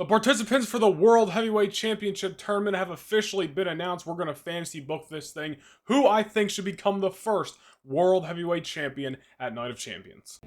The participants for the World Heavyweight Championship tournament have officially been announced. We're going to fantasy book this thing. Who I think should become the first World Heavyweight Champion at Night of Champions.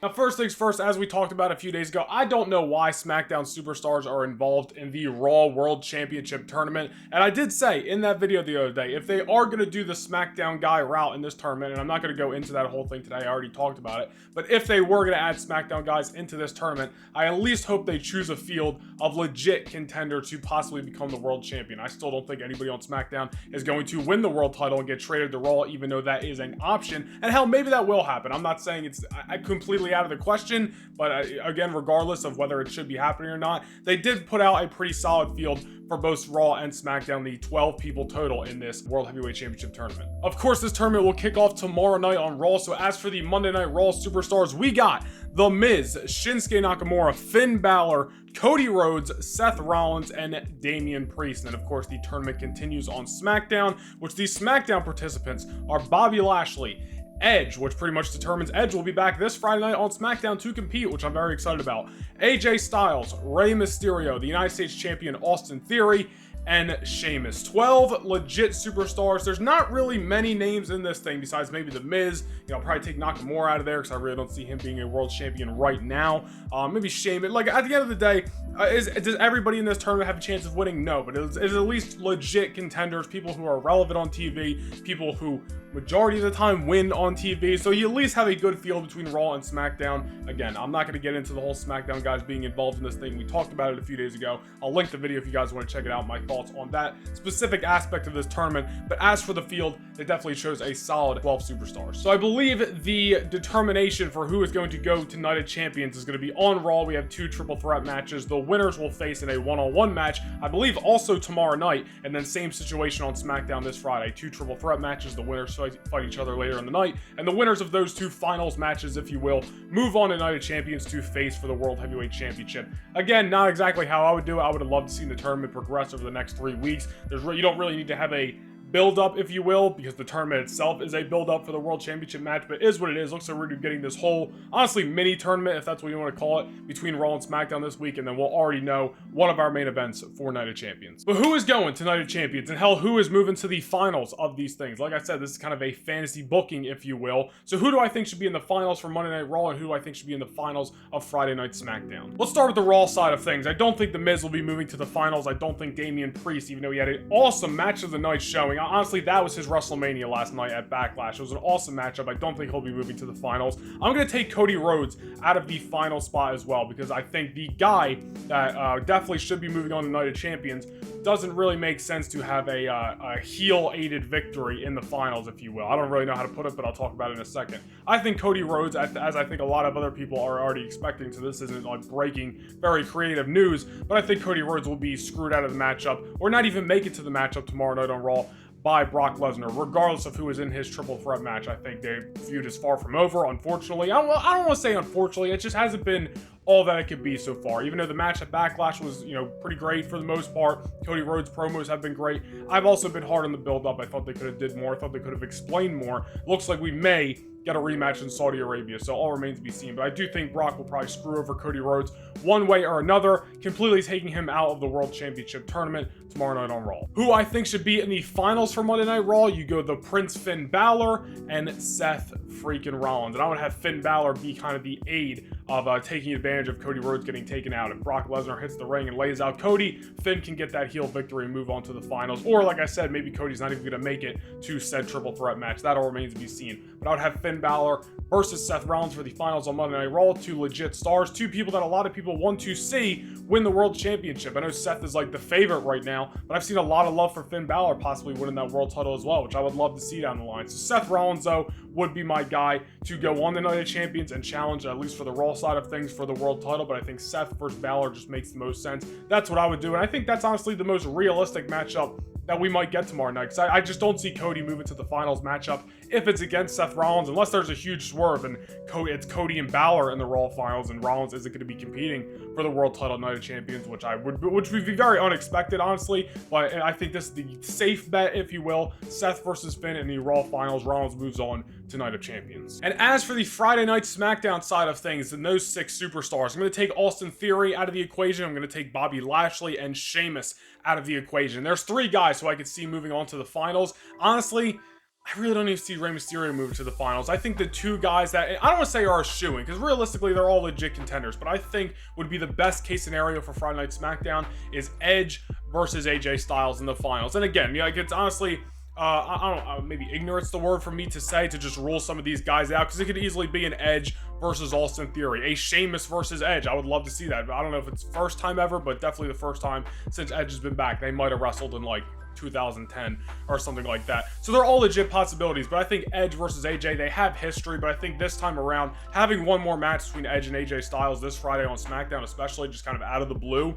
Now, first things first, as we talked about a few days ago, I don't know why SmackDown superstars are involved in the Raw World Championship tournament. And I did say in that video the other day, if they are going to do the SmackDown guy route in this tournament, and I'm not going to go into that whole thing today, I already talked about it, but if they were going to add SmackDown guys into this tournament, I at least hope they choose a field of legit contender to possibly become the world champion. I still don't think anybody on SmackDown is going to win the world title and get traded to Raw, even though that is an option. And hell, maybe that will happen. I'm not saying it's completely out of the question, but again, regardless of whether it should be happening or not, they did put out a pretty solid field for both Raw and SmackDown, the 12 people total in this World Heavyweight Championship tournament. Of course, this tournament will kick off tomorrow night on Raw, so as for the Monday Night Raw superstars, we got The Miz, Shinsuke Nakamura, Finn Balor, Cody Rhodes, Seth Rollins, and Damian Priest. And of course, the tournament continues on SmackDown, which the SmackDown participants are Bobby Lashley, Edge, which pretty much determines Edge will be back this Friday night on SmackDown to compete, which I'm very excited about. AJ Styles, Rey Mysterio, the United States Champion Austin Theory, and Sheamus. 12 legit superstars. There's not really many names in this thing besides maybe The Miz. I'll probably take Nakamura out of there because I really don't see him being a world champion right now. Maybe Sheamus. Like, at the end of the day, does everybody in this tournament have a chance of winning? No, but it's at least legit contenders, people who are relevant on TV, people who majority of the time win on TV, so you at least have a good field between Raw and SmackDown. Again, I'm not going to get into the whole SmackDown guys being involved in this thing. We talked about it a few days ago. I'll link the video if you guys want to check it out, my thoughts on that specific aspect of this tournament. But as for the field, it definitely shows a solid 12 superstars. So I believe the determination for who is going to go to Night of Champions is going to be on Raw. We have 2 triple threat matches. The winners will face in a one-on-one match, I believe also tomorrow night, and then same situation on SmackDown this Friday. 2 triple threat matches. The winners fight each other later in the night, and the winners of those 2 finals matches, if you will, move on to Night of Champions to face for the World Heavyweight Championship. Again, not exactly how I would do it. I would have loved to see the tournament progress over the next 3 weeks. You don't really need to have a build-up, if you will, because the tournament itself is a build-up for the World Championship match, but it is what it is. Looks like we're getting this whole, honestly, mini-tournament, if that's what you want to call it, between Raw and SmackDown this week, and then we'll already know one of our main events for Night of Champions. But who is going to Night of Champions, and hell, who is moving to the finals of these things? Like I said, this is kind of a fantasy booking, if you will. So who do I think should be in the finals for Monday Night Raw, and who do I think should be in the finals of Friday Night SmackDown? Let's start with the Raw side of things. I don't think The Miz will be moving to the finals. I don't think Damian Priest, even though he had an awesome match of the night showing. Honestly, that was his WrestleMania last night at Backlash. It was an awesome matchup. I don't think he'll be moving to the finals. I'm going to take Cody Rhodes out of the final spot as well, because I think the guy that definitely should be moving on to Night of Champions doesn't really make sense to have a heel-aided victory in the finals, if you will. I don't really know how to put it, but I'll talk about it in a second. I think Cody Rhodes, as I think a lot of other people are already expecting, so this isn't like breaking, very creative news, but I think Cody Rhodes will be screwed out of the matchup, or not even make it to the matchup tomorrow night on Raw, by Brock Lesnar, regardless of who is in his triple threat match. I think their feud is far from over, unfortunately. I don't want to say unfortunately, it just hasn't been all that it could be so far. Even though the match at Backlash was, pretty great for the most part. Cody Rhodes' promos have been great. I've also been hard on the build-up. I thought they could have did more. I thought they could have explained more. Looks like we may get a rematch in Saudi Arabia, so all remains to be seen. But I do think Brock will probably screw over Cody Rhodes one way or another, completely taking him out of the World Championship tournament tomorrow night on Raw. Who I think should be in the finals for Monday Night Raw, you go the Prince Finn Balor and Seth freaking Rollins. And I would have Finn Balor be kind of the aid of taking advantage of Cody Rhodes getting taken out. If Brock Lesnar hits the ring and lays out Cody, Finn can get that heel victory and move on to the finals. Or like I said, maybe Cody's not even going to make it to said triple threat match. That all remains to be seen. But I would have Finn Balor versus Seth Rollins for the finals on Monday Night Raw. 2 legit stars, 2 people that a lot of people want to see win the World Championship. I know Seth is like the favorite right now, but I've seen a lot of love for Finn Balor possibly winning that world title as well, which I would love to see down the line. So Seth Rollins, though, would be my guy to go on the Night of Champions and challenge, at least for the Raw side of things, for the world title. But I think Seth versus Balor just makes the most sense. That's what I would do, and I think that's honestly the most realistic matchup that we might get tomorrow night, because I just don't see Cody moving to the finals matchup if it's against Seth Rollins, unless there's a huge swerve and it's Cody and Balor in the Raw finals, and Rollins isn't going to be competing for the world title Night of Champions, which would be very unexpected, honestly. But I think this is the safe bet, if you will. Seth versus Finn in the Raw finals. Rollins moves on to Night of Champions. And as for the Friday Night SmackDown side of things, and those 6 superstars, I'm going to take Austin Theory out of the equation. I'm going to take Bobby Lashley and Sheamus out of the equation. There's 3 guys who I could see moving on to the finals. Honestly, I really don't even see Rey Mysterio moving to the finals. I think the 2 guys that, I don't want to say are a shoo-in, because realistically they're all legit contenders, but I think would be the best case scenario for Friday Night SmackDown is Edge versus AJ Styles in the finals. And again, yeah, it's honestly, I don't know, maybe ignorance the word for me to say, to just rule some of these guys out, because it could easily be an Edge versus Austin Theory, a Sheamus versus Edge. I would love to see that. But I don't know if it's first time ever, but definitely the first time since Edge has been back. They might have wrestled in like 2010 or something like that. So they're all legit possibilities, but I think Edge versus AJ, they have history, but I think this time around, having one more match between Edge and AJ Styles this Friday on SmackDown, especially just kind of out of the blue,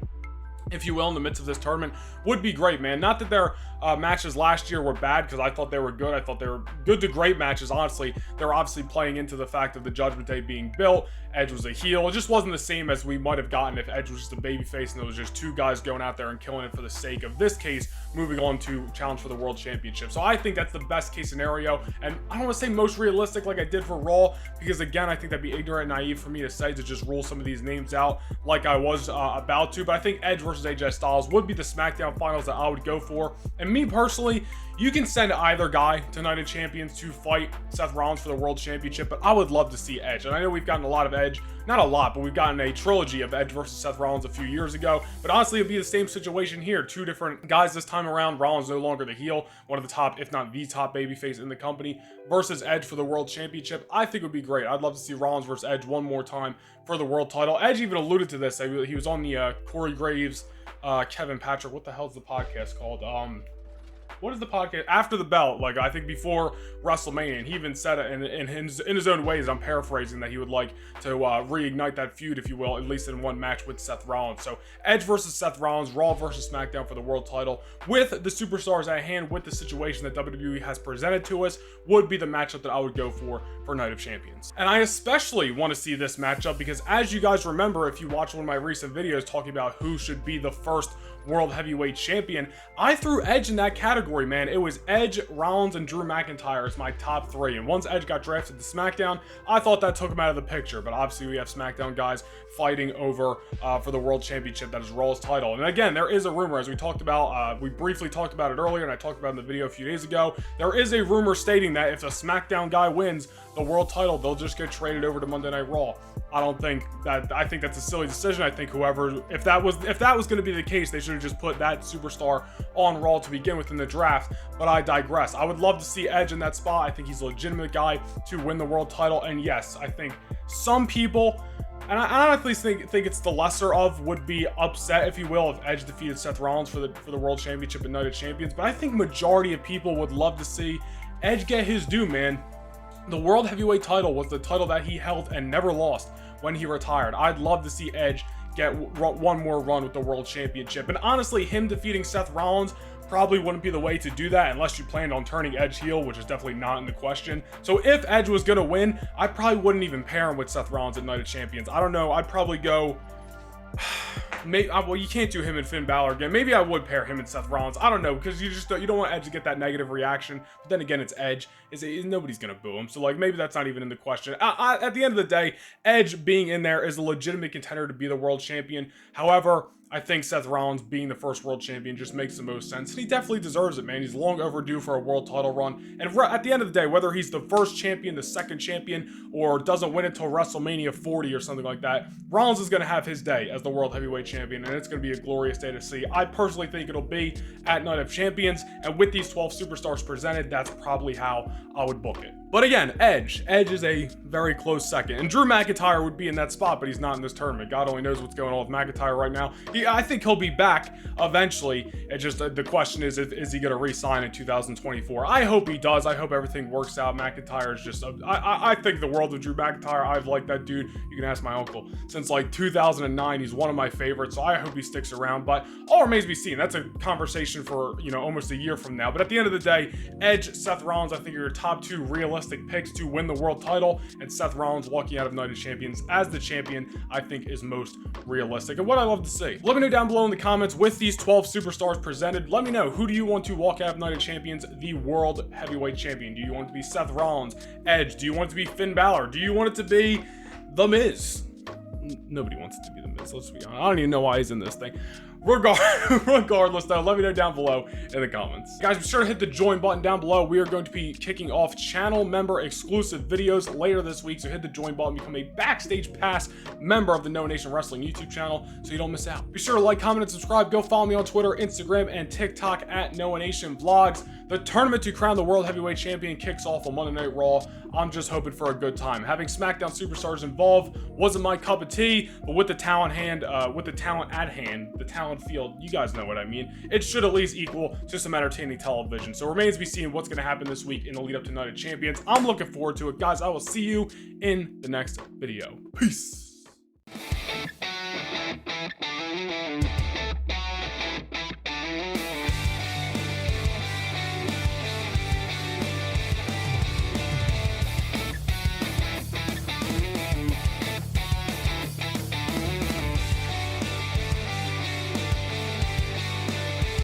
if you will, in the midst of this tournament, would be great, man. Not that their matches last year were bad, because I thought they were good. I thought they were good to great matches, honestly. They're obviously playing into the fact of the Judgment Day being built. Edge was a heel. It just wasn't the same as we might have gotten if Edge was just a babyface and there was just 2 guys going out there and killing it for the sake of this case, moving on to challenge for the World Championship. So I think that's the best case scenario, and I don't want to say most realistic like I did for Raw, because again, I think that'd be ignorant and naive for me to say, to just rule some of these names out like I was about to. But I think Edge versus AJ Styles would be the SmackDown finals that I would go for. And me personally, you can send either guy to Night of Champions to fight Seth Rollins for the World Championship, but I would love to see Edge. And I know we've gotten a lot of Edge, not a lot, but we've gotten a trilogy of Edge versus Seth Rollins a few years ago. But honestly, it'd be the same situation here. 2 different guys this time around. Rollins no longer the heel, one of the top, if not the top babyface in the company, versus Edge for the World Championship. I think it would be great. I'd love to see Rollins versus Edge one more time for the world title. Edge even alluded to this. He was on the Corey Graves, Kevin Patrick, what the hell's the podcast called? What is the podcast? After the Belt, like I think before WrestleMania, and he even said it in his own ways, I'm paraphrasing, that he would like to reignite that feud, if you will, at least in one match with Seth Rollins. So Edge versus Seth Rollins, Raw versus SmackDown for the world title, with the superstars at hand, with the situation that WWE has presented to us, would be the matchup that I would go for Night of Champions. And I especially want to see this matchup because, as you guys remember, if you watch one of my recent videos talking about who should be the first World Heavyweight Champion, I threw Edge in that category, man. It was Edge, Rollins, and Drew McIntyre as my top 3. And once Edge got drafted to SmackDown, I thought that took him out of the picture. But obviously we have SmackDown guys fighting over for the World Championship, that is Raw's title. And again, there is a rumor, as we talked about, we briefly talked about it earlier, and I talked about it in the video a few days ago. There is a rumor stating that if a SmackDown guy wins the world title, they'll just get traded over to Monday Night Raw. I think that's a silly decision. I think if that was going to be the case, they should have just put that superstar on Raw to begin with in the draft. But I digress. I would love to see Edge in that spot. I think he's a legitimate guy to win the world title. And yes, I think some people, and I honestly think it's the lesser of, would be upset, if you will, if Edge defeated Seth Rollins for the World Championship and Night of Champions. But I think majority of people would love to see Edge get his due, man. The World Heavyweight title was the title that he held and never lost when he retired. I'd love to see Edge get one more run with the World Championship. And honestly, him defeating Seth Rollins probably wouldn't be the way to do that unless you planned on turning Edge heel, which is definitely not in the question. So if Edge was going to win, I probably wouldn't even pair him with Seth Rollins at Night of Champions. I don't know. I'd probably go... well, you can't do him and Finn Balor again. Maybe I would pair him and Seth Rollins. I don't know, because you don't want Edge to get that negative reaction. But then again, it's Edge. Nobody's gonna boo him, so like maybe that's not even in the question. At the end of the day, Edge being in there is a legitimate contender to be the world champion. However, I think Seth Rollins being the first world champion just makes the most sense. And he definitely deserves it, man. He's long overdue for a world title run. And at the end of the day, whether he's the first champion, the second champion, or doesn't win until WrestleMania 40 or something like that, Rollins is going to have his day as the world heavyweight champion. And it's going to be a glorious day to see. I personally think it'll be at Night of Champions. And with these 12 superstars presented, that's probably how I would book it. But again, Edge is a very close second. And Drew McIntyre would be in that spot, but he's not in this tournament. God only knows what's going on with McIntyre right now. I think he'll be back eventually. It's just the question is he going to re-sign in 2024? I hope he does. I hope everything works out. McIntyre is just, I think the world of Drew McIntyre. I've liked that dude. You can ask my uncle. Since like 2009, he's one of my favorites. So I hope he sticks around. But all remains to be seen. That's a conversation for, almost a year from now. But at the end of the day, Edge, Seth Rollins, I think are your top two realistic picks to win the world title. And Seth Rollins walking out of Night of Champions as the champion, I think is most realistic. And what I love to see. Let me know down below in the comments with these 12 superstars presented. Let me know, who do you want to walk out of Night of Champions the world heavyweight champion? Do you want it to be Seth Rollins, Edge? Do you want it to be Finn Balor? Do you want it to be The Miz? Nobody wants it to be The Miz, let's be honest. I don't even know why he's in this thing. Regardless though, let me know down below in the comments. Guys, be sure to hit the join button down below. We are going to be kicking off channel member exclusive videos later this week, so hit the join button, become a Backstage Pass member of the No Nation Wrestling YouTube channel so you don't miss out. Be sure to like, comment, and subscribe. Go follow me on Twitter, Instagram, and TikTok at No Nation Vlogs. The tournament to crown the World Heavyweight Champion kicks off on Monday Night Raw. I'm just hoping for a good time. Having SmackDown superstars involved wasn't my cup of tea, but with the talent at hand, the talent field, you guys know what I mean, it should at least equal to some entertaining television. So it remains to be seen what's going to happen this week in the lead up to Night of Champions. I'm looking forward to it. Guys, I will see you in the next video. Peace.